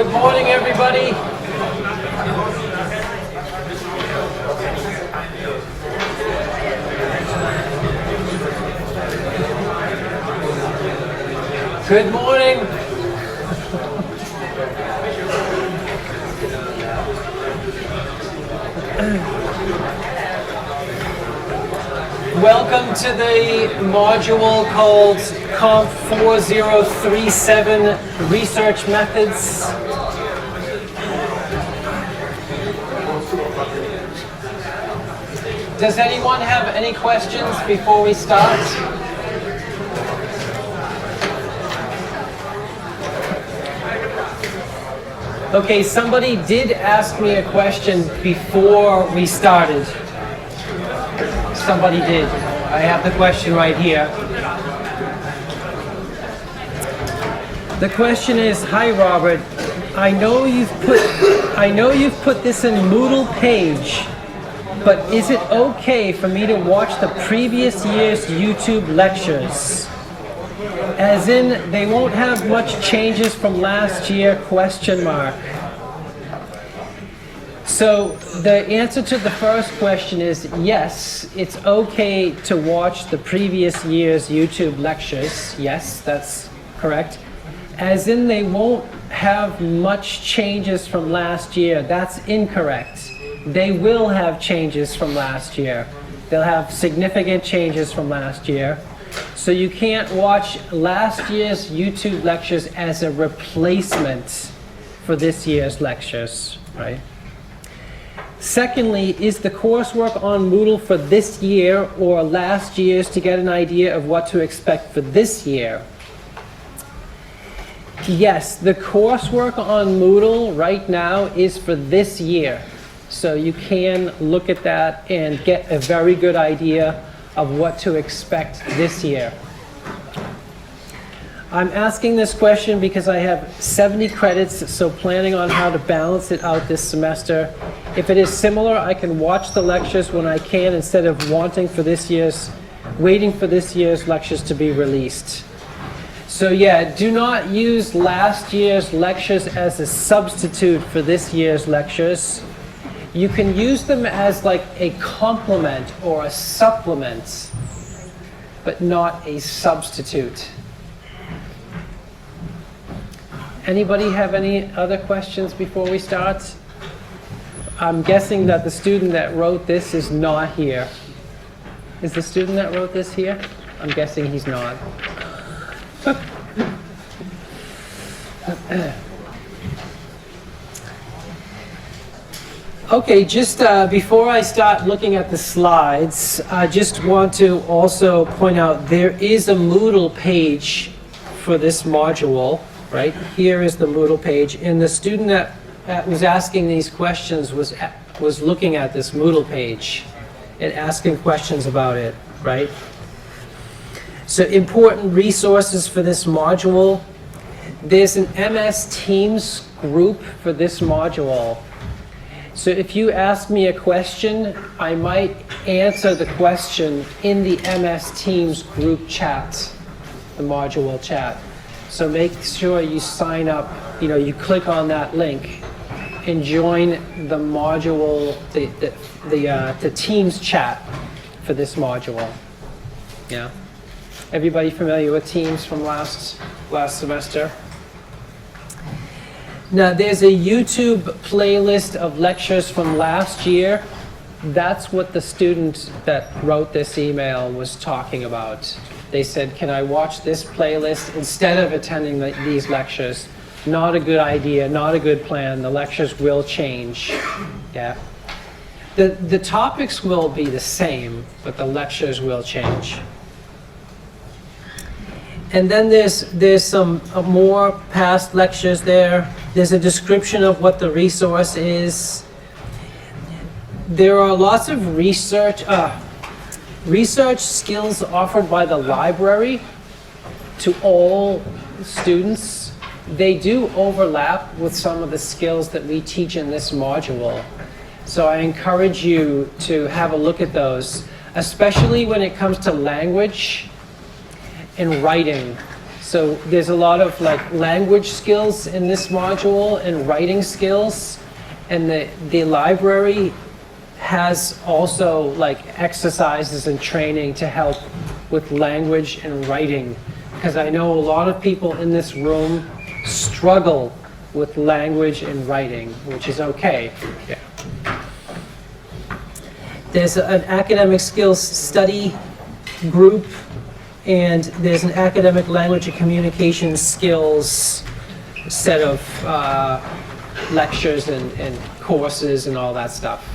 Good morning, everybody. Good morning. Welcome to the module called Comp 4037 Research Methods. Does anyone have any questions before we start? Okay, somebody did ask me a question before we started. Somebody did. I have the question right here. The question is, hi Robert, I know you've put this in Moodle page, but is it okay for me to watch the previous year's YouTube lectures? As in, they won't have much changes from last year, question mark. So the answer to the first question is yes, it's okay to watch the previous year's YouTube lectures. Yes, that's correct. As in, they won't have much changes from last year. That's incorrect. They will have changes from last year. They'll have significant changes from last year. So you can't watch last year's YouTube lectures as a replacement for this year's lectures, right? Secondly, is the coursework on Moodle for this year or last year's to get an idea of what to expect for this year? Yes, the coursework on Moodle right now is for this year. So you can look at that and get a very good idea of what to expect this year. I'm asking this question because I have 70 credits, so planning on how to balance it out this semester. If it is similar, I can watch the lectures when I can instead of waiting for this year's lectures to be released. So yeah, do not use last year's lectures as a substitute for this year's lectures. You can use them as like a complement or a supplement, but not a substitute. Anybody have any other questions before we start? I'm guessing that the student that wrote this is not here. Is the student that wrote this here? I'm guessing he's not. Okay, just before I start looking at the slides, I just want to also point out there is a Moodle page for this module, right? Here is the Moodle page, and the student that was asking these questions was looking at this Moodle page and asking questions about it, right? So important resources for this module. There's an MS Teams group for this module. So if you ask me a question, I might answer the question in the MS Teams group chat, the module chat. So make sure you sign up, you click on that link and join the module, the Teams chat for this module. Yeah. Everybody familiar with Teams from last semester? Now there's a YouTube playlist of lectures from last year. That's what the student that wrote this email was talking about. They said, can I watch this playlist instead of attending these lectures? Not a good idea, not a good plan. The lectures will change. Yeah. The topics will be the same, but the lectures will change. And then there's some more past lectures there. There's a description of what the resource is. There are lots of research skills offered by the library to all students. They do overlap with some of the skills that we teach in this module. So I encourage you to have a look at those, especially when it comes to language and writing. So there's a lot of like language skills in this module and writing skills, and the library has also like exercises and training to help with language and writing, because I know a lot of people in this room struggle with language and writing, which is okay. Yeah. There's an academic skills study group, and there's an academic language and communication skills set of lectures and courses and all that stuff.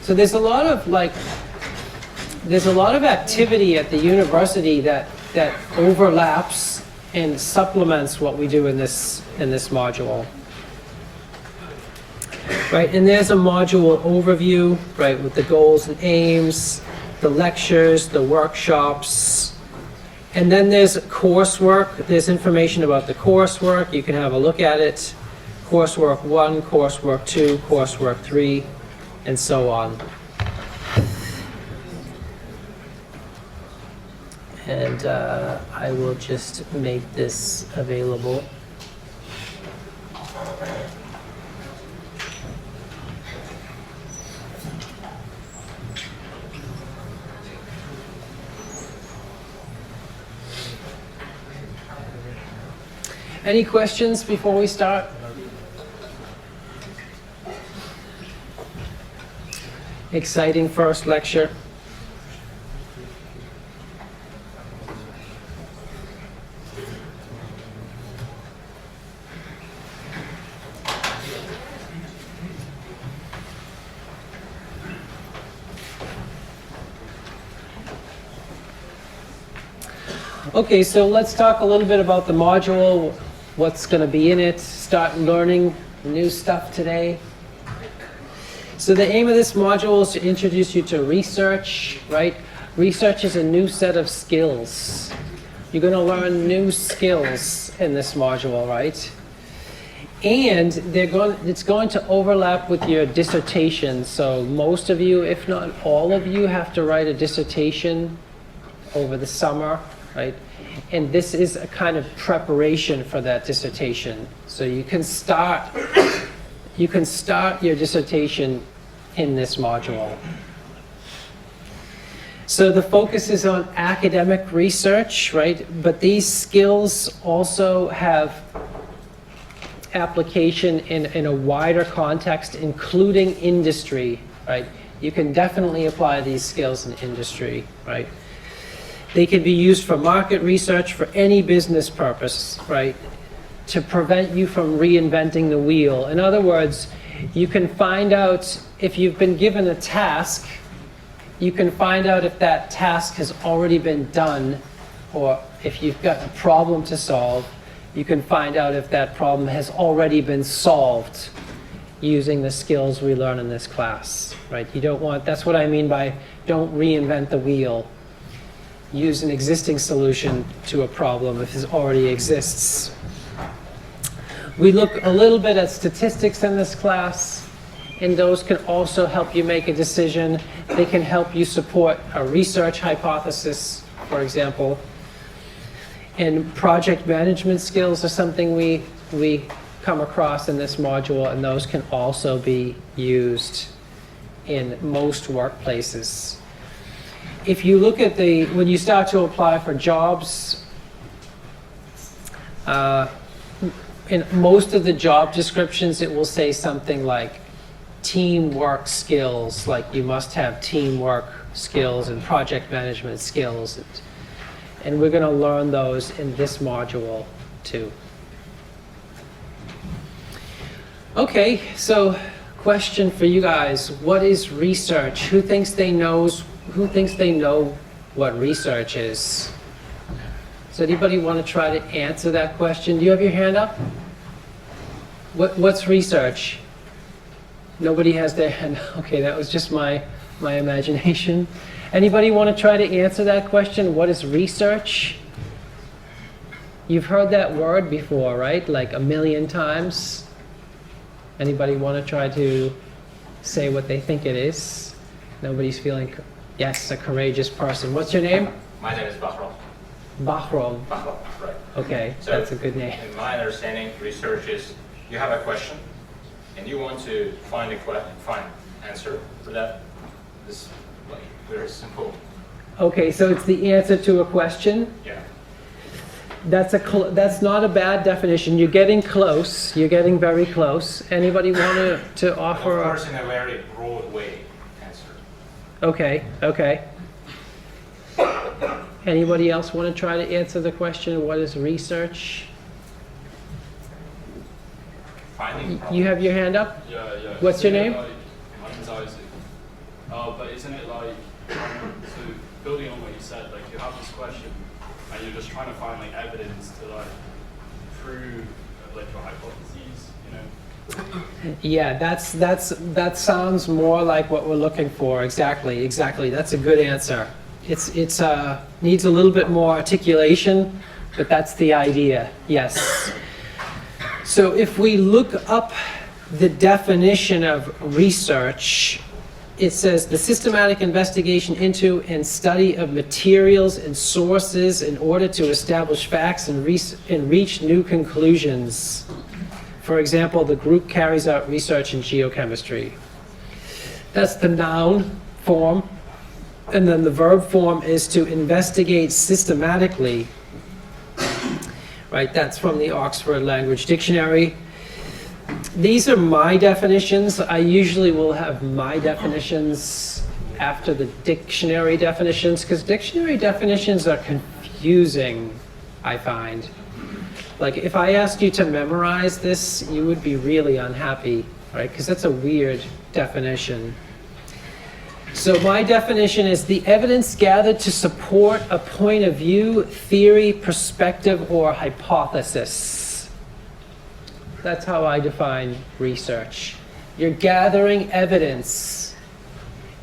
So there's a lot of activity at the university that overlaps and supplements what we do in this module. Right, and there's a module overview, right, with the goals and aims, the lectures, the workshops, and then there's coursework. There's information about the coursework. You can have a look at it. Coursework 1, Coursework 2, Coursework 3, and so on. And I will just make this available. Any questions before we start? Exciting first lecture. Okay, so let's talk a little bit about the module, what's going to be in it, start learning new stuff today. So the aim of this module is to introduce you to research, right? Research is a new set of skills. You're going to learn new skills in this module, right? And it's going to overlap with your dissertation. So most of you, if not all of you, have to write a dissertation over the summer, right? And this is a kind of preparation for that dissertation. So you can start your dissertation in this module. So the focus is on academic research, right? But these skills also have application in a wider context, including industry, right? You can definitely apply these skills in industry, right? They can be used for market research, for any business purpose, right? To prevent you from reinventing the wheel. In other words, you can find out if you've been given a task, you can find out if that task has already been done, or if you've got a problem to solve, you can find out if that problem has already been solved using the skills we learn in this class, right? You don't want, that's what I mean by don't reinvent the wheel. Use an existing solution to a problem if it already exists. We look a little bit at statistics in this class, and those can also help you make a decision. They can help you support a research hypothesis, for example. And project management skills are something we come across in this module, and those can also be used in most workplaces. If you look at when you start to apply for jobs, in most of the job descriptions, it will say something like teamwork skills, like you must have teamwork skills and project management skills. And we're going to learn those in this module too. Okay, so question for you guys. What is research? Who thinks they know what research is? Does anybody want to try to answer that question? Do you have your hand up? What's research? Nobody has their hand. Okay, that was just my imagination. Anybody want to try to answer that question? What is research? You've heard that word before, right? Like a million times. Anybody want to try to say what they think it is? Nobody's feeling, yes, a courageous person. What's your name? My name is Bahram. Bahram. Bahram, right. Okay, So that's a good name. in my understanding, research is you have a question and you want to find answer for that. This like very simple. Okay, so it's the answer to a question. Yeah. That's not a bad definition. You're getting close. You're getting very close. Anybody want to offer? Of course, in a very broad way, answer. Okay, okay. Anybody else want to try to answer the question, what is research? Finding You have your hand up? Yeah, yeah. What's your name? My name's Isaac. But isn't it like, so building on what you said, like you have this question and you're just trying to find like evidence to like prove like your hypotheses, you know? Yeah, that sounds more like what we're looking for. Exactly. That's a good answer. It's needs a little bit more articulation, but that's the idea. Yes. So if we look up the definition of research, it says the systematic investigation into and study of materials and sources in order to establish facts and reach new conclusions. For example, the group carries out research in geochemistry. That's the noun form. And then the verb form is to investigate systematically. Right, that's from the Oxford Language Dictionary. These are my definitions. I usually will have my definitions after the dictionary definitions, because dictionary definitions are confusing, I find. Like, if I asked you to memorize this, you would be really unhappy, right? Because that's a weird definition. So my definition is the evidence gathered to support a point of view, theory, perspective, or hypothesis. That's how I define research. You're gathering evidence,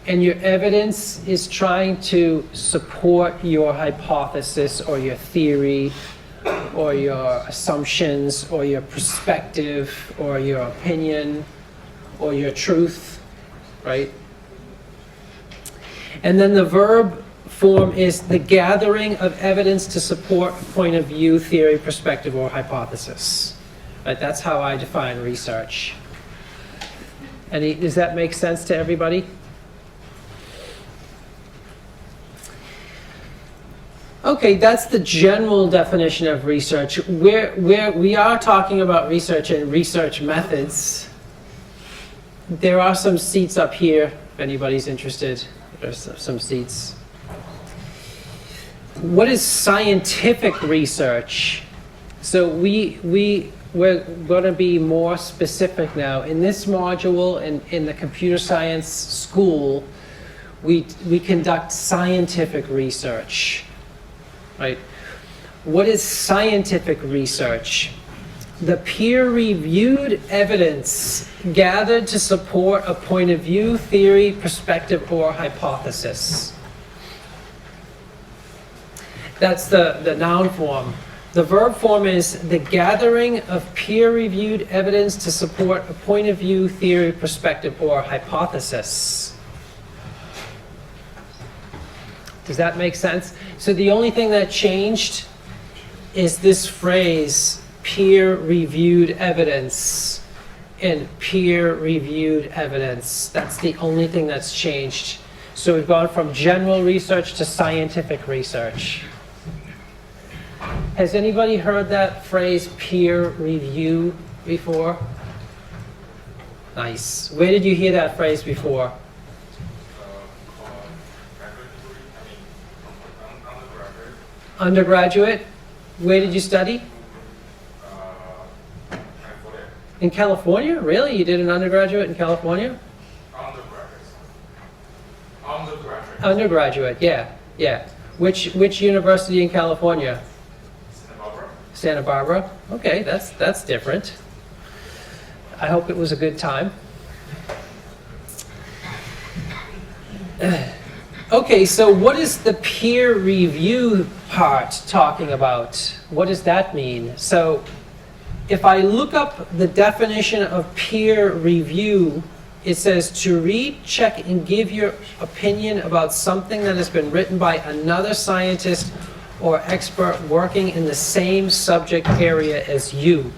and your evidence is trying to support your hypothesis or your theory or your assumptions or your perspective or your opinion or your truth, right? And then the verb form is the gathering of evidence to support a point of view, theory, perspective, or hypothesis. Right? That's how I define research. Does that make sense to everybody? Okay, that's the general definition of research. We are talking about research and research methods. There are some seats up here if anybody's interested. There's some seats. What is scientific research? So we're going to be more specific now. In this module, in the computer science school, we conduct scientific research. Right? What is scientific research? The peer-reviewed evidence gathered to support a point of view, theory, perspective, or hypothesis. That's the noun form. The verb form is the gathering of peer-reviewed evidence to support a point of view, theory, perspective, or hypothesis. Does that make sense? So the only thing that changed is this phrase, peer-reviewed evidence and peer-reviewed evidence. That's the only thing that's changed. So we've gone from general research to scientific research. Has anybody heard that phrase, peer review, before? Nice. Where did you hear that phrase before? Undergraduate? Where did you study? In California? Really? You did an undergraduate in California? Undergraduate, yeah. Which university in California? Santa Barbara. Okay, that's different. I hope it was a good time. Okay, so what is the peer review part talking about? What does that mean? So if I look up the definition of peer review, it says to read, check, and give your opinion about something that has been written by another scientist or expert working in the same subject area as you.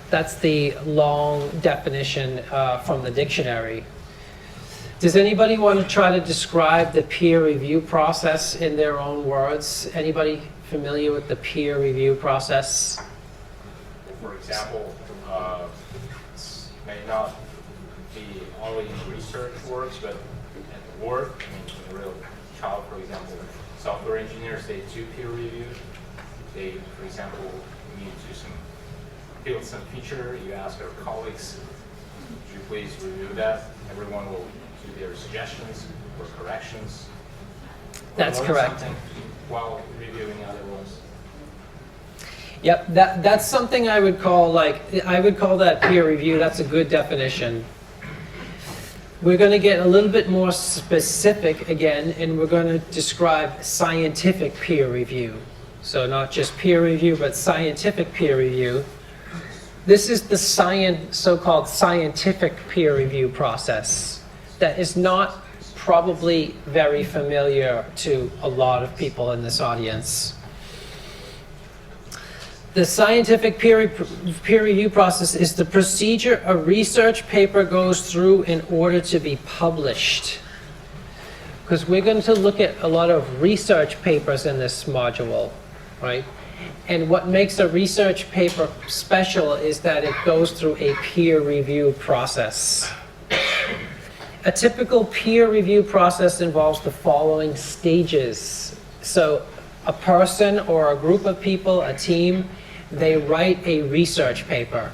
That's the long definition from the dictionary. Does anybody want to try to describe the peer review process in their own words? Anybody familiar with the peer review process? For example, may not be only in research works, but at work, I mean, in a real job, for example, software engineers, they do peer review. They, for example, need to build some feature, you ask our colleagues, would you please review that? Everyone will do their suggestions or corrections. That's Learn correct. something while reviewing other ones. Yep, that's something I would call that peer review. That's a good definition. We're going to get a little bit more specific again, and we're going to describe scientific peer review. So not just peer review, but scientific peer review. This is the so-called scientific peer review process that is not probably very familiar to a lot of people in this audience. The scientific peer review process is the procedure a research paper goes through in order to be published. Because we're going to look at a lot of research papers in this module, right? And what makes a research paper special is that it goes through a peer review process. A typical peer review process involves the following stages. So a person or a group of people, a team, they write a research paper,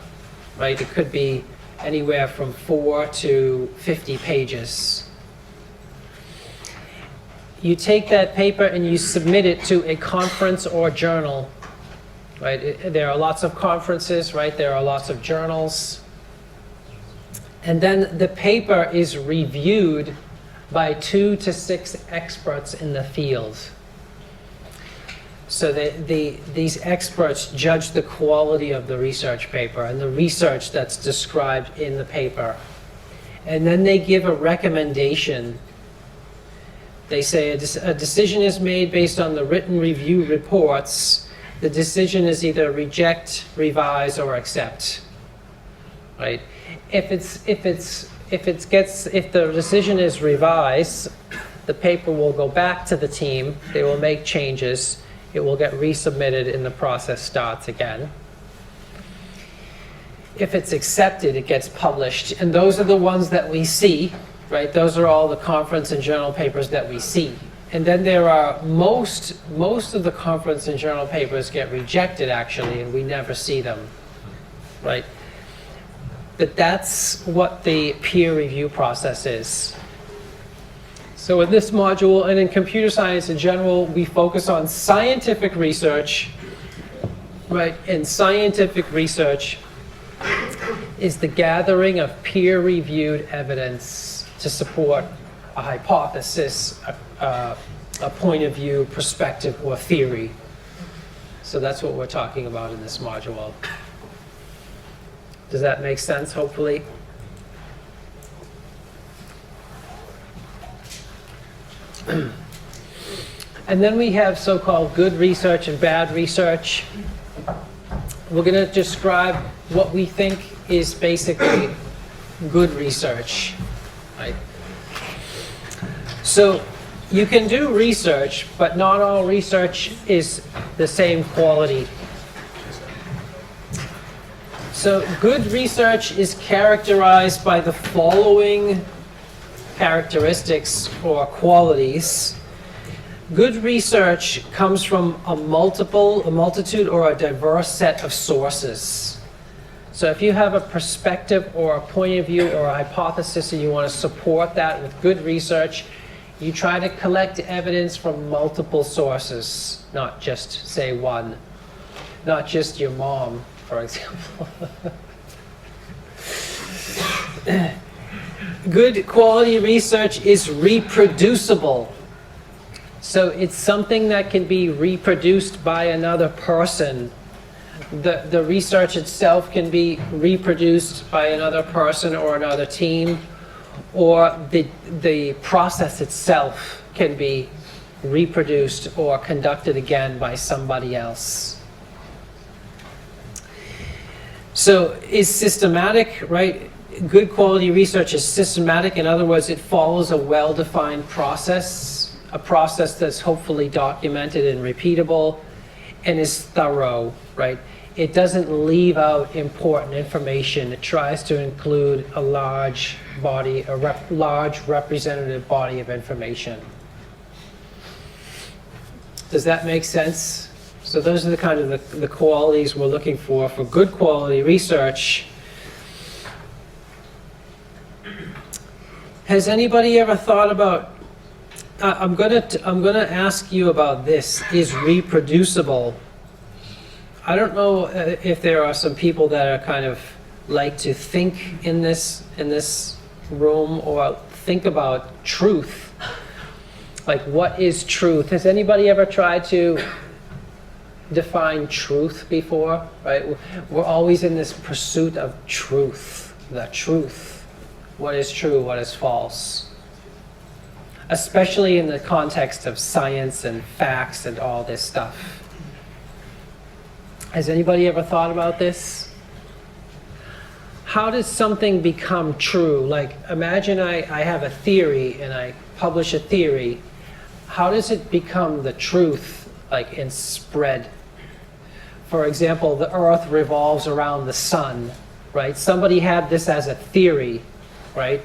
right? It could be anywhere from 4 to 50 pages. You take that paper and you submit it to a conference or journal, right? There are lots of conferences, right? There are lots of journals. And then the paper is reviewed by 2 to 6 experts in the field. So these experts judge the quality of the research paper and the research that's described in the paper. And then they give a recommendation. They say a decision is made based on the written review reports. The decision is either reject, revise, or accept. Right? If the decision is revise, the paper will go back to the team. They will make changes. It will get resubmitted and the process starts again. If it's accepted, it gets published. And those are the ones that we see, right? Those are all the conference and journal papers that we see. And then there are most of the conference and journal papers get rejected actually, and we never see them, right? But that's what the peer review process is. So in this module and in computer science in general, we focus on scientific research, right? And scientific research is the gathering of peer-reviewed evidence to support a hypothesis, a point of view, perspective, or theory. So that's what we're talking about in this module. Does that make sense, hopefully? And then we have so-called good research and bad research. We're going to describe what we think is basically good research, right? So you can do research, but not all research is the same quality. So good research is characterized by the following characteristics or qualities. Good research comes from a multitude or a diverse set of sources. So if you have a perspective or a point of view or a hypothesis and you want to support that with good research, you try to collect evidence from multiple sources, not just, say, one. Not just your mom, for example. Good quality research is reproducible. So it's something that can be reproduced by another person. The research itself can be reproduced by another person or another team, or the process itself can be reproduced or conducted again by somebody else. So is systematic, right? Good quality research is systematic. In other words, it follows a well-defined process, a process that's hopefully documented and repeatable and is thorough, right? It doesn't leave out important information. It tries to include a large body, large representative body of information. Does that make sense? So those are the kind of the qualities we're looking for good quality research. Has anybody ever thought about, I'm gonna ask you about this, is reproducible? I don't know if there are some people that are kind of like to think in this room or think about truth. Like, what is truth? Has anybody ever tried to define truth before? Right? We're always in this pursuit of truth, the truth. What is true, what is false? Especially in the context of science and facts and all this stuff. Has anybody ever thought about this? How does something become true? Like, imagine I have a theory and I publish a theory. How does it become the truth, like, and spread? For example, the Earth revolves around the sun, right? Somebody had this as a theory, right?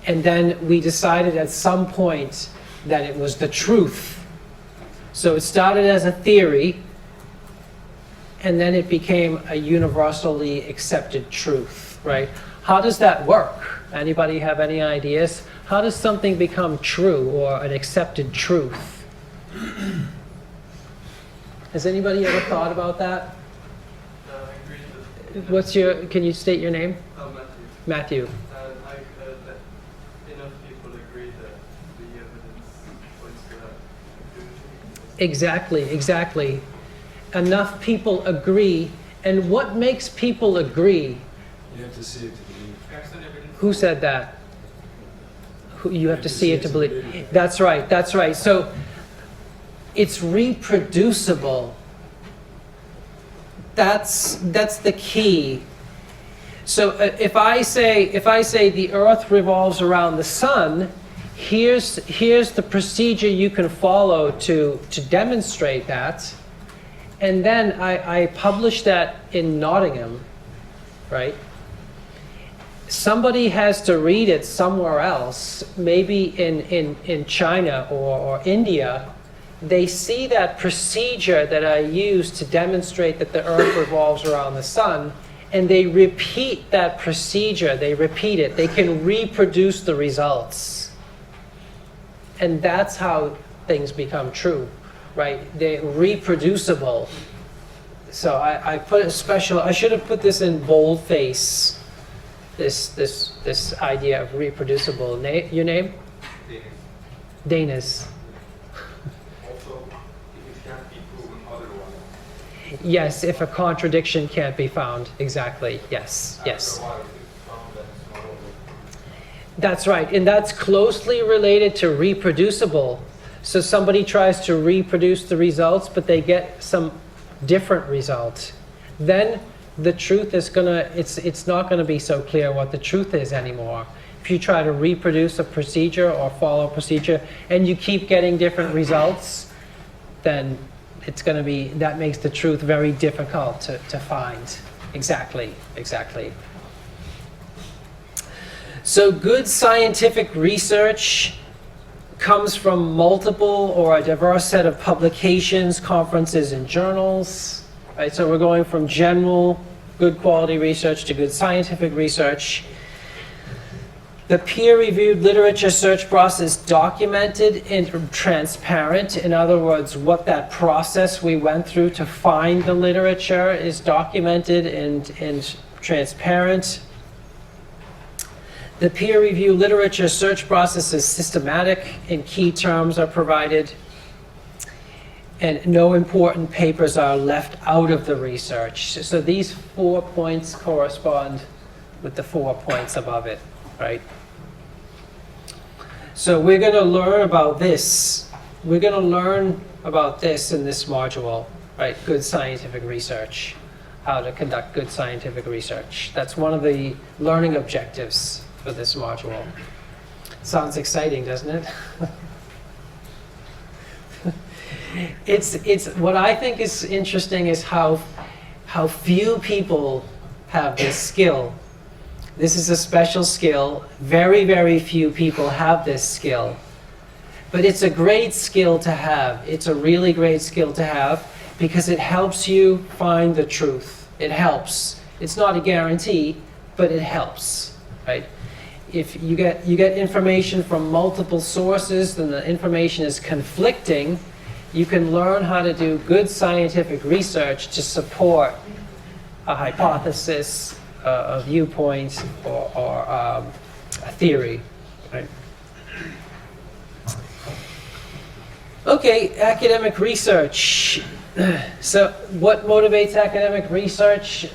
And then we decided at some point that it was the truth. So it started as a theory, and then it became a universally accepted truth, right? How does that work? Anybody have any ideas? How does something become true or an accepted truth? Has anybody ever thought about that? I agree that. Can you state your name? Matthew. Matthew. I heard that enough people agree that the evidence points to that. Exactly. Enough people agree. And what makes people agree? You have to see it to believe. Who said that? You have to see it to believe. That's right. So it's reproducible. That's the key. So if I say the Earth revolves around the sun, here's the procedure you can follow to demonstrate that. And then I publish that in Nottingham, right? Somebody has to read it somewhere else, maybe in China or India. They see that procedure that I use to demonstrate that the Earth revolves around the sun, and they repeat that procedure. They repeat it. They can reproduce the results. And that's how things become true, right? They're reproducible. So I put a special, I should have put this in boldface, this idea of reproducible. Your name? Danis. Also, if it can't be proven otherwise. Yes, if a contradiction can't be found. Exactly. Yes. After a while, if it's found that it's not over. That's right. And that's closely related to reproducible. So somebody tries to reproduce the results, but they get some different result. Then the truth is it's not gonna be so clear what the truth is anymore. If you try to reproduce a procedure or follow a procedure and you keep getting different results, then it's gonna be, that makes the truth very difficult to find. Exactly. So good scientific research comes from multiple or a diverse set of publications, conferences, and journals. Right? So we're going from general good quality research to good scientific research. The peer-reviewed literature search process documented and transparent. In other words, what that process we went through to find the literature is documented and transparent. The peer-reviewed literature search process is systematic and key terms are provided. And no important papers are left out of the research. So these 4 points correspond with the 4 points above it, right? So we're going to learn about this. we're going to learn about this in this module, right? Good scientific research, how to conduct good scientific research. That's one of the learning objectives for this module. Sounds exciting, doesn't it? It's what I think is interesting is how few people have this skill. This is a special skill. Very, very few people have this skill. But it's a great skill to have. It's a really great skill to have because it helps you find the truth. It helps. It's not a guarantee, but it helps, right? If you get information from multiple sources, then the information is conflicting. You can learn how to do good scientific research to support a hypothesis, a viewpoint, or a theory, right? Okay, academic research. So what motivates academic research?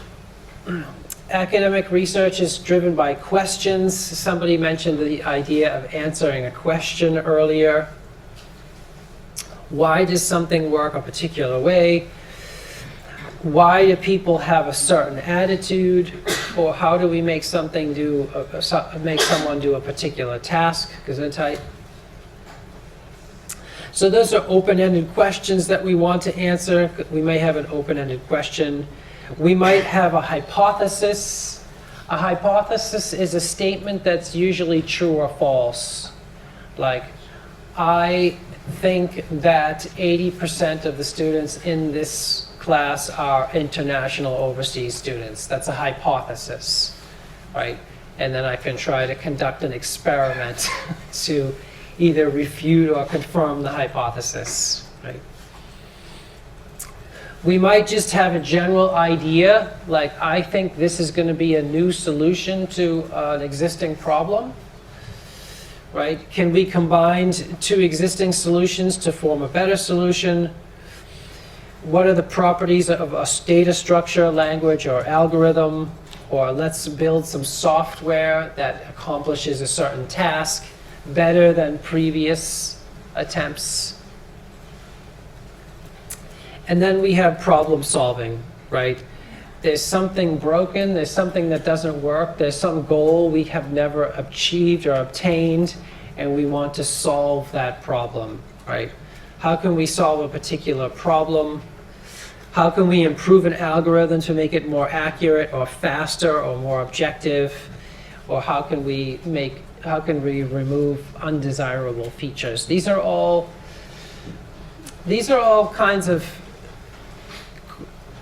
Academic research is driven by questions. Somebody mentioned the idea of answering a question earlier. Why does something work a particular way? Why do people have a certain attitude? Or how do we make something make someone do a particular task? Gesundheit. So those are open-ended questions that we want to answer. We may have an open-ended question. We might have a hypothesis. A hypothesis is a statement that's usually true or false. Like, I think that 80% of the students in this class are international overseas students. That's a hypothesis, right? And then I can try to conduct an experiment to either refute or confirm the hypothesis, right? We might just have a general idea, like I think this is going to be a new solution to an existing problem, right? Can we combine two existing solutions to form a better solution? What are the properties of a data structure, language, or algorithm? Or let's build some software that accomplishes a certain task better than previous attempts. And then we have problem solving, right? There's something broken, there's something that doesn't work, there's some goal we have never achieved or obtained, and we want to solve that problem, right? How can we solve a particular problem? How can we improve an algorithm to make it more accurate or faster or more objective? Or how can we remove undesirable features? These are all kinds of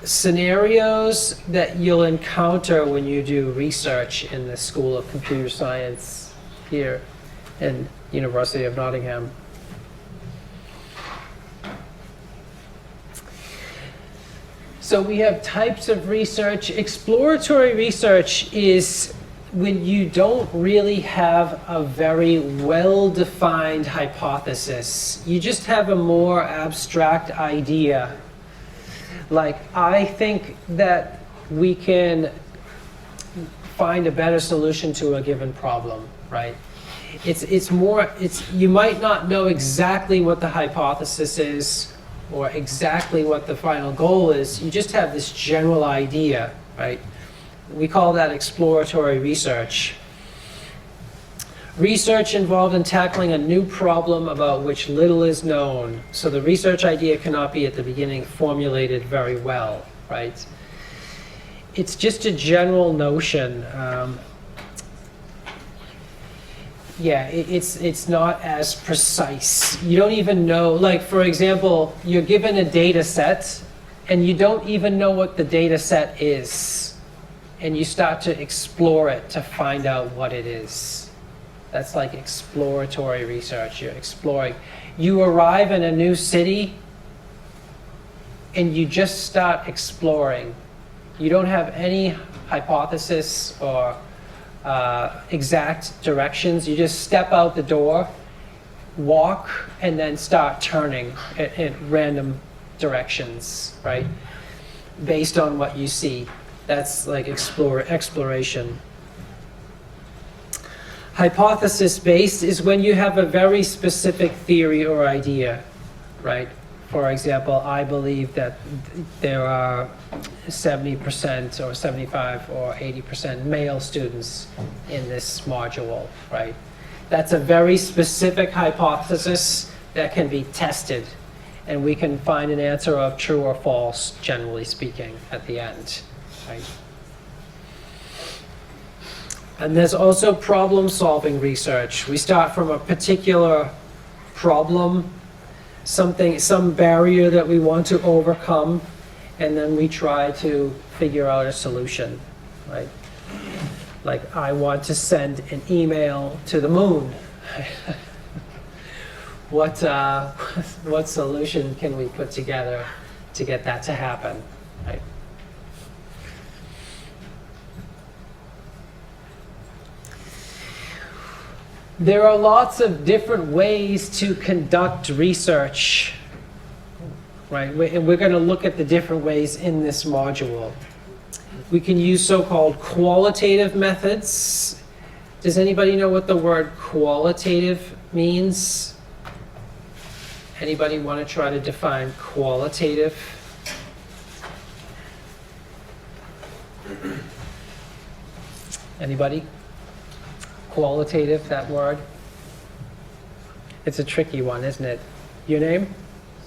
scenarios that you'll encounter when you do research in the School of Computer Science here in University of Nottingham. So we have types of research. Exploratory research is when you don't really have a very well-defined hypothesis. You just have a more abstract idea. Like, I think that we can find a better solution to a given problem, right? You might not know exactly what the hypothesis is or exactly what the final goal is. You just have this general idea, right? We call that exploratory research. Research involved in tackling a new problem about which little is known. So the research idea cannot be at the beginning formulated very well, right? It's just a general notion. It's not as precise. You don't even know, like for example, you're given a data set and you don't even know what the data set is. And you start to explore it to find out what it is. That's like exploratory research. You're exploring. You arrive in a new city and you just start exploring. You don't have any hypothesis or exact directions. You just step out the door, walk, and then start turning in random directions, right? Based on what you see. That's like exploration. Hypothesis-based is when you have a very specific theory or idea. right? For example, I believe that there are 70% or 75 or 80% male students in this module, right? That's a very specific hypothesis that can be tested, and we can find an answer of true or false, generally speaking, at the end, right? And there's also problem-solving research. We start from a particular problem, some barrier that we want to overcome, and then we try to figure out a solution, right? Like, I want to send an email to the moon. What solution can we put together to get that to happen, right? There are lots of different ways to conduct research, right? And we're going to look at the different ways in this module. We can use so-called qualitative methods. Does anybody know what the word qualitative means? Anybody want to try to define qualitative? Anybody? Qualitative, that word? It's a tricky one, isn't it? Your name?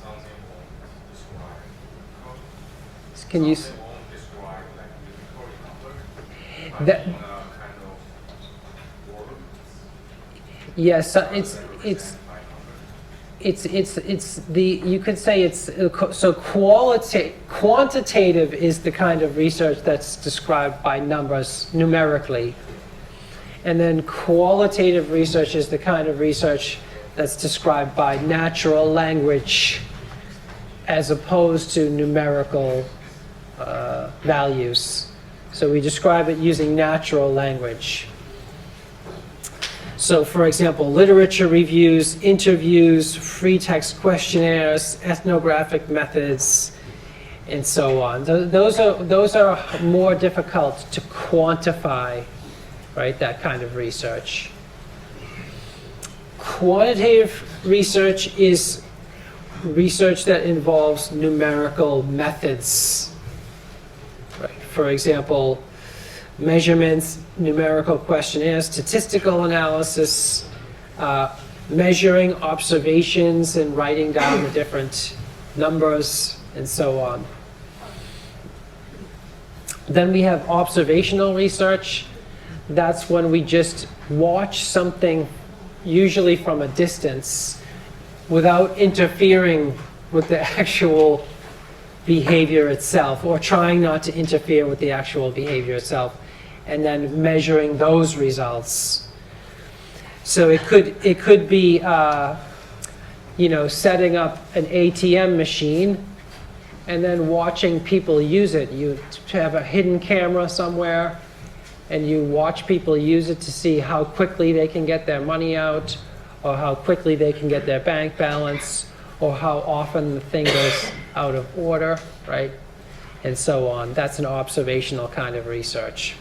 Something won't describe. Can you? Something won't describe like the recording number. That- But in a kind of word. Yes, you could say it's, so quantitative is the kind of research that's described by numbers numerically. And then qualitative research is the kind of research that's described by natural language as opposed to numerical values. So we describe it using natural language. So for example, literature reviews, interviews, free text questionnaires, ethnographic methods, and so on. Those are more difficult to quantify, right? That kind of research. Quantitative research is research that involves numerical methods. Right? For example, measurements, numerical questionnaires, statistical analysis, measuring observations and writing down the different numbers, and so on. Then we have observational research. That's when we just watch something, usually from a distance, without interfering with the actual behavior itself, or trying not to interfere with the actual behavior itself, and then measuring those results. So it could be, setting up an ATM machine and then watching people use it. You have a hidden camera somewhere, and you watch people use it to see how quickly they can get their money out, or how quickly they can get their bank balance, or how often the thing goes out of order, right? And so on. That's an observational kind of research.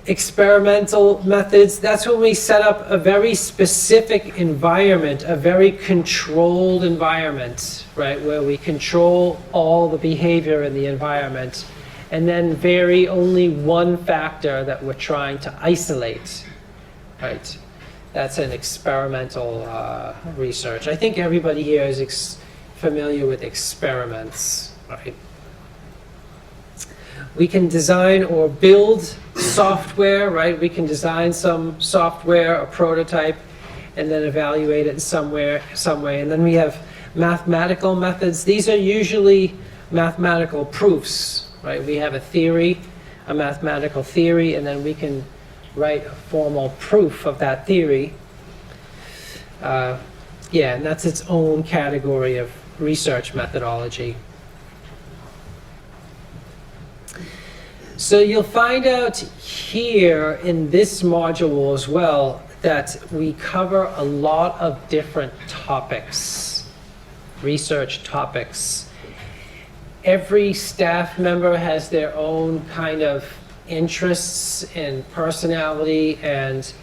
Experimental methods, that's when we set up a very specific environment, a very controlled environment, right? Where we control all the behavior in the environment, and then vary only one factor that we're trying to isolate, right? That's an experimental research. I think everybody here is familiar with experiments, right? We can design or build software, right? We can design some software, a prototype, and then evaluate it in some way. And then we have mathematical methods. These are usually mathematical proofs, right? We have a theory, a mathematical theory, and then we can write a formal proof of that theory. And that's its own category of research methodology. So you'll find out here in this module as well that we cover a lot of different topics, research topics. Every staff member has their own kind of interests and personality and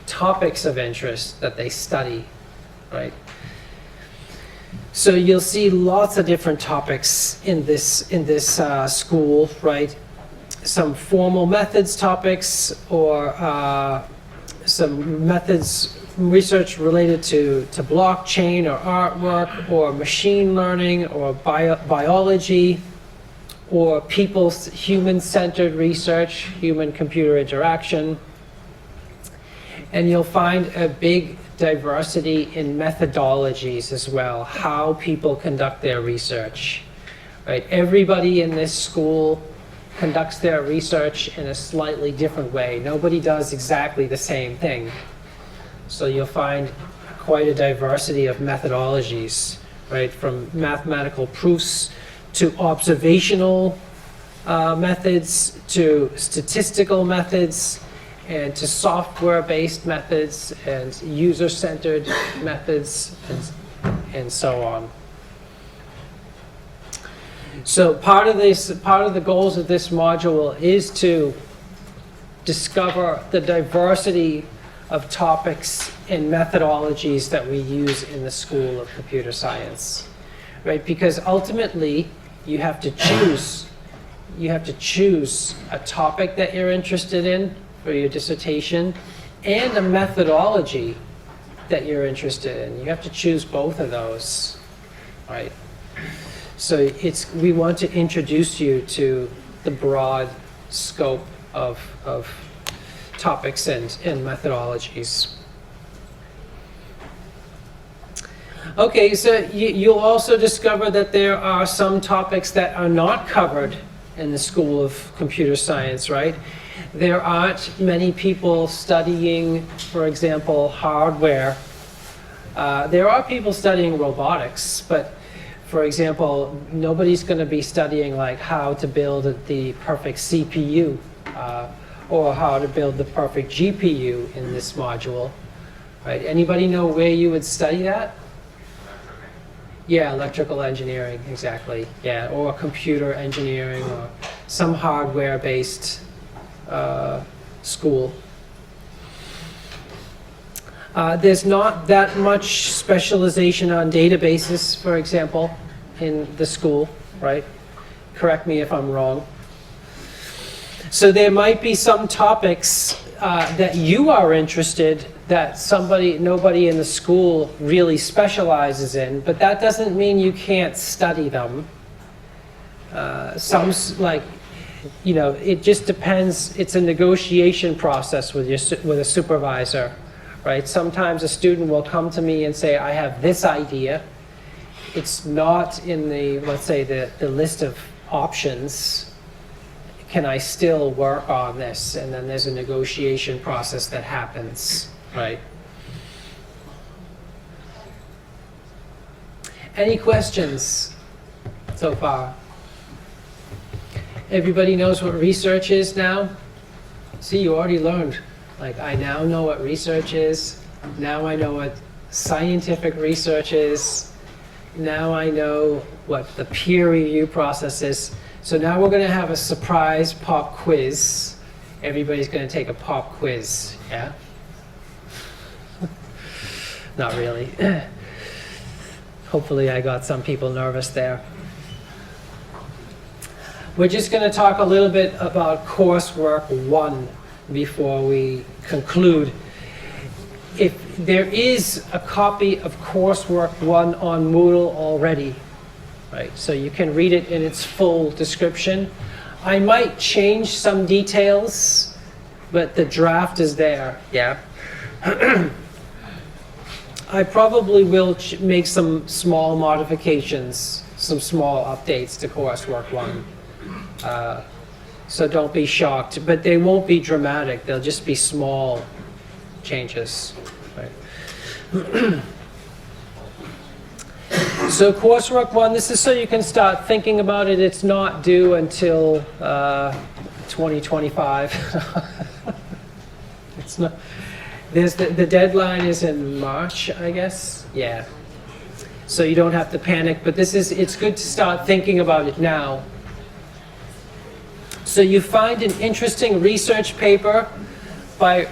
topics of interest that they study, right? So you'll see lots of different topics in this school, right? Some formal methods topics, or some methods research related to blockchain or artwork or machine learning or biology, or people's human-centered research, human-computer interaction. And you'll find a big diversity in methodologies as well, how people conduct their research, right? Everybody in this school conducts their research in a slightly different way. Nobody does exactly the same thing. So you'll find quite a diversity of methodologies, right? From mathematical proofs to observational methods to statistical methods and to software-based methods and user-centered methods and so on. So part of the goals of this module is to discover the diversity of topics and methodologies that we use in the School of Computer Science, right? Because ultimately, you have to choose a topic that you're interested in for your dissertation and a methodology that you're interested in. You have to choose both of those, right? So we want to introduce you to the broad scope of topics and methodologies. Okay, so you'll also discover that there are some topics that are not covered in the School of Computer Science, right? There aren't many people studying, for example, hardware. There are people studying robotics, but for example, nobody's going to be studying like how to build the perfect CPU or how to build the perfect GPU in this module, right? Anybody know where you would study that? Yeah, electrical engineering, exactly. Yeah, or computer engineering or some hardware-based school. There's not that much specialization on databases, for example, in the school, right? Correct me if I'm wrong. So there might be some topics that you are interested that nobody in the school really specializes in, but that doesn't mean you can't study them. It just depends. It's a negotiation process with a supervisor, right? Sometimes a student will come to me and say, I have this idea. It's not in let's say, the list of options. Can I still work on this? And then there's a negotiation process that happens, right? Any questions so far? Everybody knows what research is now? See, you already learned. Like, I now know what research is. Now I know what scientific research is. Now I know what the peer review process is. So now we're going to have a surprise pop quiz. Everybody's going to take a pop quiz, yeah? Not really. Hopefully I got some people nervous there. We're just going to talk a little bit about Coursework 1 before we conclude. If there is a copy of Coursework 1 on Moodle already, right, so you can read it in its full description. I might change some details, but the draft is there, yeah. I probably will make some small modifications, some small updates to Coursework 1. So don't be shocked, but they won't be dramatic. They'll just be small changes. Right. So Coursework 1, this is so you can start thinking about it. It's not due until 2025. It's not. There's the deadline is in March, I guess. Yeah. So you don't have to panic, but it's good to start thinking about it now. So you find an interesting research paper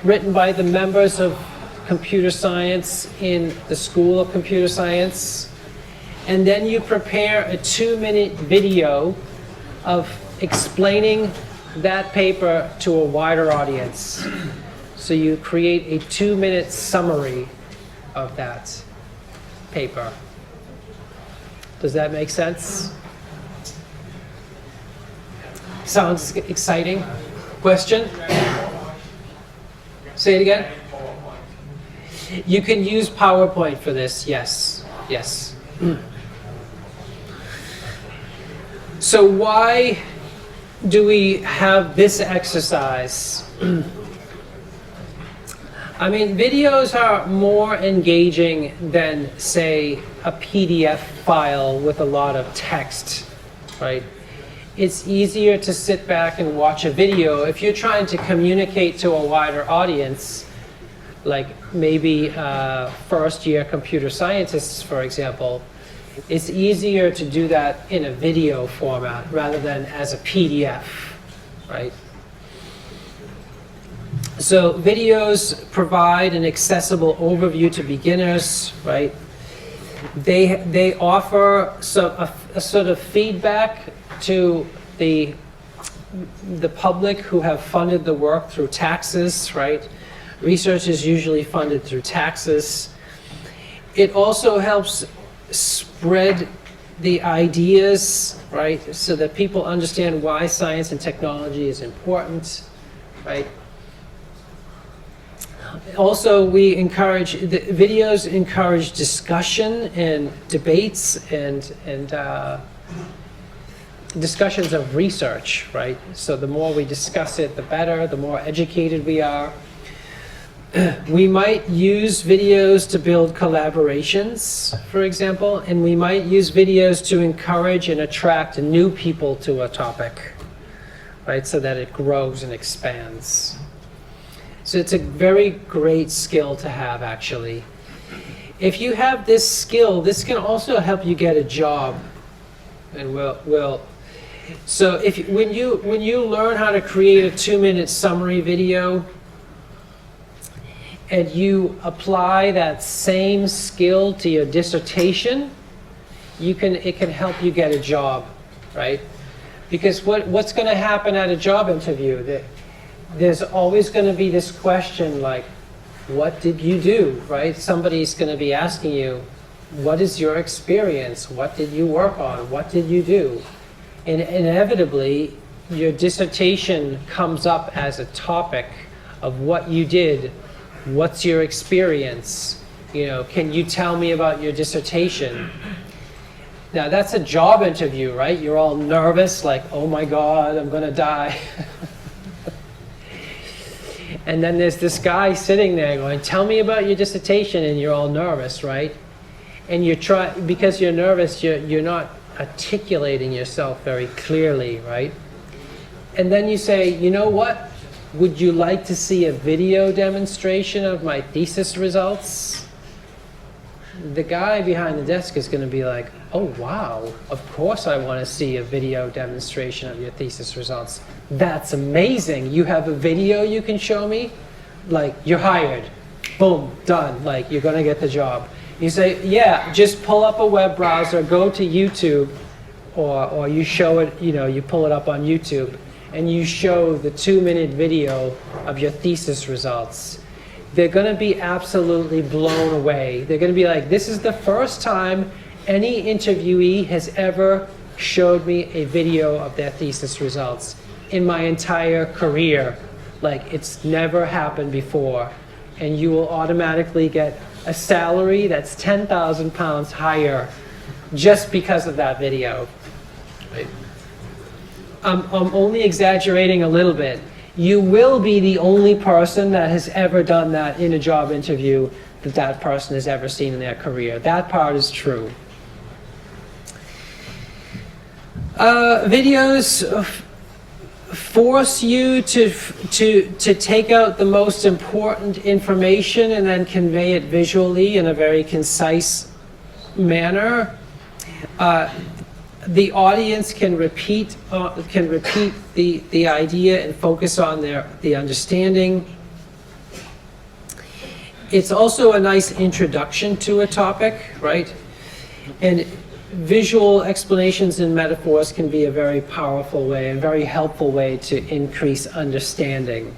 written by the members of computer science in the School of Computer Science, and then you prepare a 2-minute video of explaining that paper to a wider audience. So you create a 2-minute summary of that paper. Does that make sense? Sounds exciting? Question? Say it again? You can use PowerPoint for this, yes. Yes. So why do we have this exercise? I mean, videos are more engaging than, say, a PDF file with a lot of text, right? It's easier to sit back and watch a video. If you're trying to communicate to a wider audience, like maybe first-year computer scientists, for example, it's easier to do that in a video format rather than as a PDF, right? So videos provide an accessible overview to beginners, right? They offer a sort of feedback to the public who have funded the work through taxes, right? Research is usually funded through taxes. It also helps spread the ideas, right? So that people understand why science and technology is important, right? Also, videos encourage discussion and debates and discussions of research, right? So the more we discuss it, the better, the more educated we are. We might use videos to build collaborations, for example, and we might use videos to encourage and attract new people to a topic, right? So that it grows and expands. So it's a very great skill to have, actually. If you have this skill, this can also help you get a job. And so when you learn how to create a 2-minute summary video, and you apply that same skill to your dissertation, it can help you get a job, right? Because what's going to happen at a job interview? There's always going to be this question like, what did you do, right? Somebody's going to be asking you, what is your experience? What did you work on? What did you do? And inevitably, your dissertation comes up as a topic of what you did. What's your experience? You know, can you tell me about your dissertation? Now that's a job interview, right? You're all nervous, like, oh my God, I'm gonna die. And then there's this guy sitting there going, tell me about your dissertation, and you're all nervous, right? And because you're nervous, you're not articulating yourself very clearly, right? And then you say, you know what? Would you like to see a video demonstration of my thesis results? The guy behind the desk is going to be like, oh wow, of course I want to see a video demonstration of your thesis results. That's amazing. You have a video you can show me? Like, you're hired. Boom, done. Like, you're going to get the job. You say, yeah, just pull up a web browser, go to YouTube, or you show it, you pull it up on YouTube, and you show the 2-minute video of your thesis results. They're going to be absolutely blown away. They're going to be like, this is the first time any interviewee has ever showed me a video of their thesis results in my entire career. Like, it's never happened before. And you will automatically get a salary that's 10,000 pounds higher just because of that video. Right? I'm only exaggerating a little bit. You will be the only person that has ever done that in a job interview that person has ever seen in their career. That part is true. Videos force you to take out the most important information and then convey it visually in a very concise manner. The audience can repeat the idea and focus on the understanding. It's also a nice introduction to a topic, right? And visual explanations and metaphors can be a very powerful way, a very helpful way to increase understanding,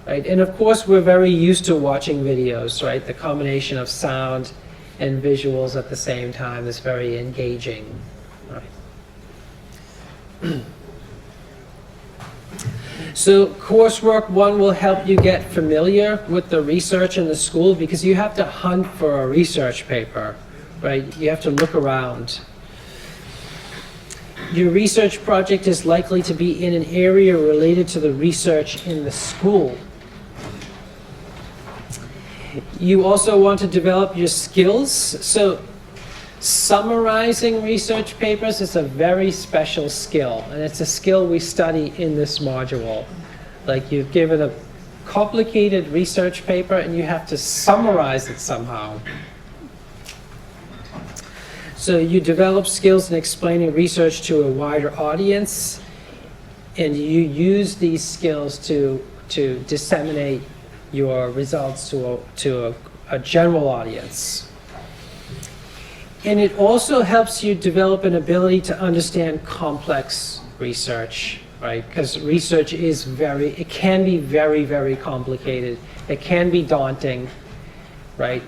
right? And of course, we're very used to watching videos, right? The combination of sound and visuals at the same time is very engaging, right? So Coursework 1 will help you get familiar with the research in the school, because you have to hunt for a research paper, right? You have to look around. Your research project is likely to be in an area related to the research in the school. You also want to develop your skills. So summarizing research papers is a very special skill, and it's a skill we study in this module. Like, you've given a complicated research paper and you have to summarize it somehow. So you develop skills in explaining research to a wider audience, and you use these skills to disseminate your results to a general audience. And it also helps you develop an ability to understand complex research, right? Because research is it can be very, very complicated. It can be daunting, right?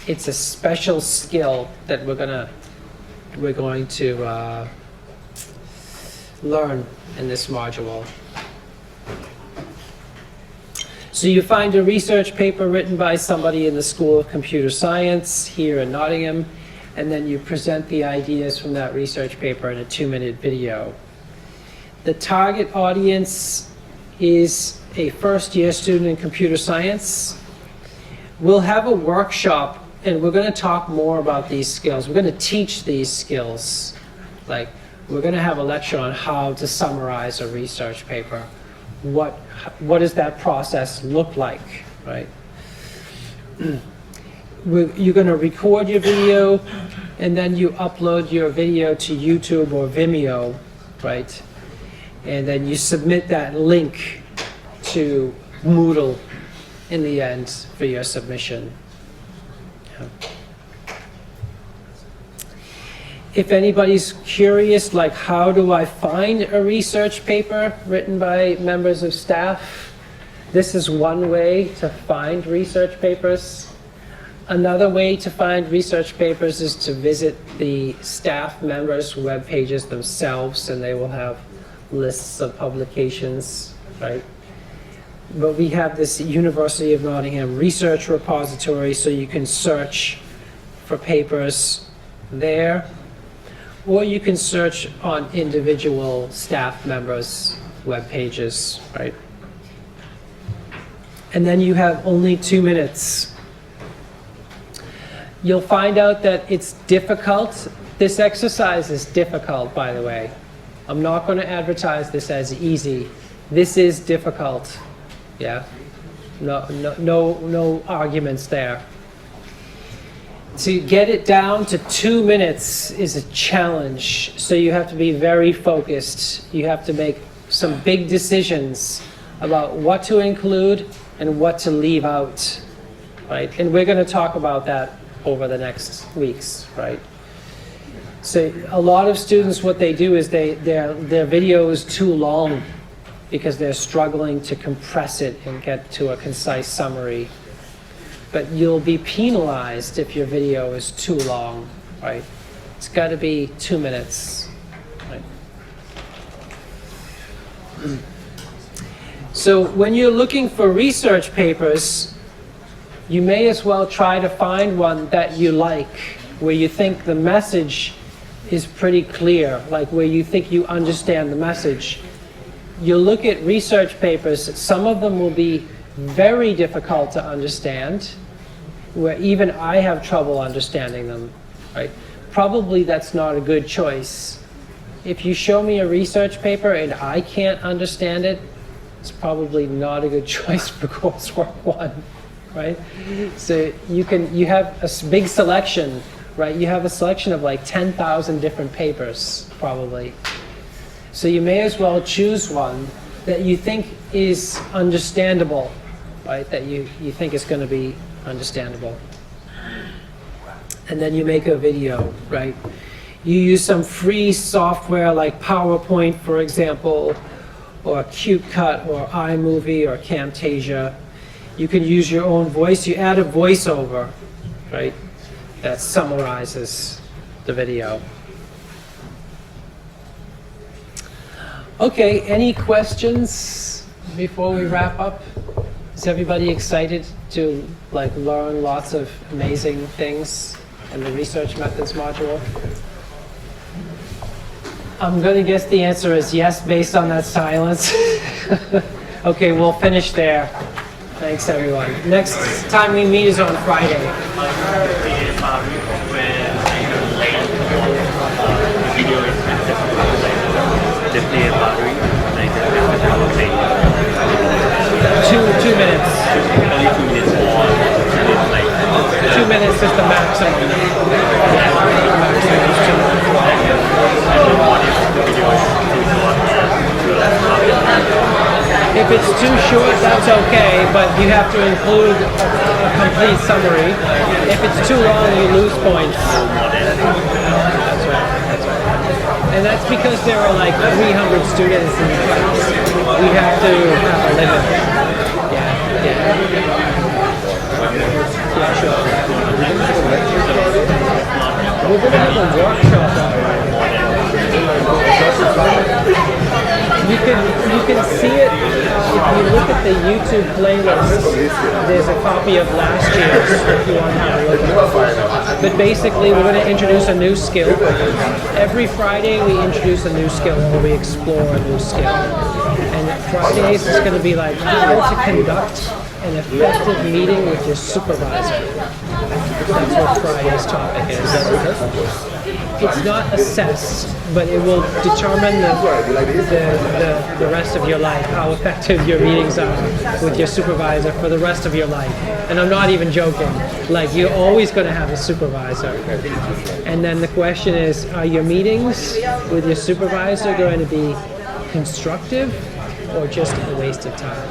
It's a special skill that we're going to learn in this module. So you find a research paper written by somebody in the School of Computer Science here in Nottingham, and then you present the ideas from that research paper in a 2-minute video. The target audience is a first-year student in computer science. We'll have a workshop, and we're going to talk more about these skills. We're going to teach these skills. Like, we're going to have a lecture on how to summarize a research paper. What does that process look like, right? You're going to record your video, and then you upload your video to YouTube or Vimeo, right? And then you submit that link to Moodle in the end for your submission. Yeah. If anybody's curious, like, how do I find a research paper written by members of staff? This is one way to find research papers. Another way to find research papers is to visit the staff members' web pages themselves, and they will have lists of publications, right? But we have this University of Nottingham research repository, so you can search for papers there, or you can search on individual staff members' web pages, right? And then you have only 2 minutes. You'll find out that it's difficult. This exercise is difficult, by the way. I'm not going to advertise this as easy. This is difficult. Yeah? No arguments there. To get it down to 2 minutes is a challenge. So you have to be very focused. You have to make some big decisions about what to include and what to leave out, right? And we're going to talk about that over the next weeks, right? So a lot of students, what they do is their video is too long because they're struggling to compress it and get to a concise summary. But you'll be penalized if your video is too long, right? It's got to be 2 minutes, right? So when you're looking for research papers, you may as well try to find one that you like, where you think the message is pretty clear, like where you think you understand the message. You'll look at research papers, some of them will be very difficult to understand, where even I have trouble understanding them, right? Probably that's not a good choice. If you show me a research paper and I can't understand it, it's probably not a good choice for Coursework 1. Right? So you have a big selection, right? You have a selection of like 10,000 different papers, probably. So you may as well choose one that you think is understandable, right? That you think is going to be understandable. And then you make a video, right? You use some free software like PowerPoint, for example, or CuteCut, or iMovie, or Camtasia. You can use your own voice. You add a voiceover, right, that summarizes the video. Okay, any questions before we wrap up? Is everybody excited to learn lots of amazing things in the research methods module? I'm going to guess the answer is yes based on that silence. Okay, we'll finish there. Thanks everyone. Next time we meet is on Friday. Two minutes. Only 2 minutes more. 2 minutes is the maximum. If it's too short, that's okay, but you have to include a complete summary. If it's too long, you lose points. That's right. And that's because there are like 300 students in the class. We have to have a limit. Yeah, sure. We're going to have a workshop on You can see it if you look at the YouTube playlist. There's a copy of last year's if you want to have a look at it. But basically, we're going to introduce a new skill. Every Friday, we introduce a new skill or we explore a new skill. And Fridays is going to be like how to conduct an effective meeting with your supervisor. That's what Friday's topic is. It's not assessed, but it will determine the rest of your life, how effective your meetings are with your supervisor for the rest of your life. And I'm not even joking. Like, you're always going to have a supervisor. And then the question is, are your meetings with your supervisor going to be constructive or just a waste of time?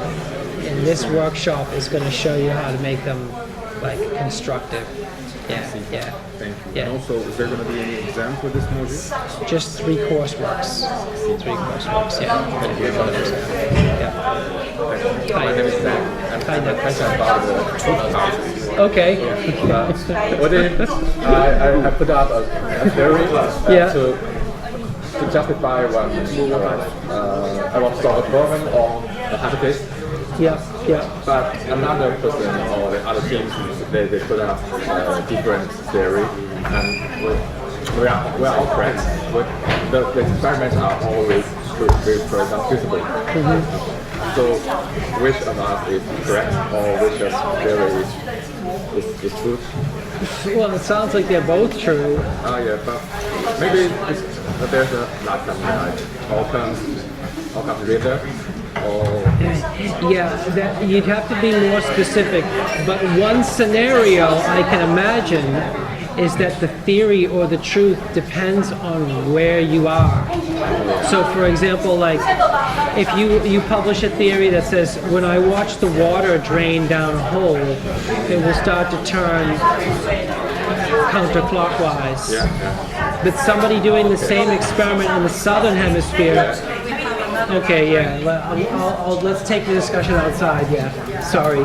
And this workshop is going to show you how to make them like constructive. Yeah. Thank you. Yeah. And also, is there going to be any exam for this module? Just 3 courseworks. 3 courseworks, yeah. My name is Zach. I'm passionate about the truth classes. Okay. What if I put up a theory to justify what I want to solve a problem on a hypothesis? Yeah. But another person or the other teams, they put up different theory, and we are all correct. The experiments are always reproducible. So which of us is correct or which of theory is true? Well, it sounds like they're both true. Oh yeah, but maybe there's a lot of all comes later. Yeah, you'd have to be more specific. But one scenario I can imagine is that the theory or the truth depends on where you are. So for example, like if you publish a theory that says when I watch the water drain down a hole, it will start to turn counterclockwise. But somebody doing the same experiment in the southern hemisphere. Okay, let's take the discussion outside, yeah. Sorry.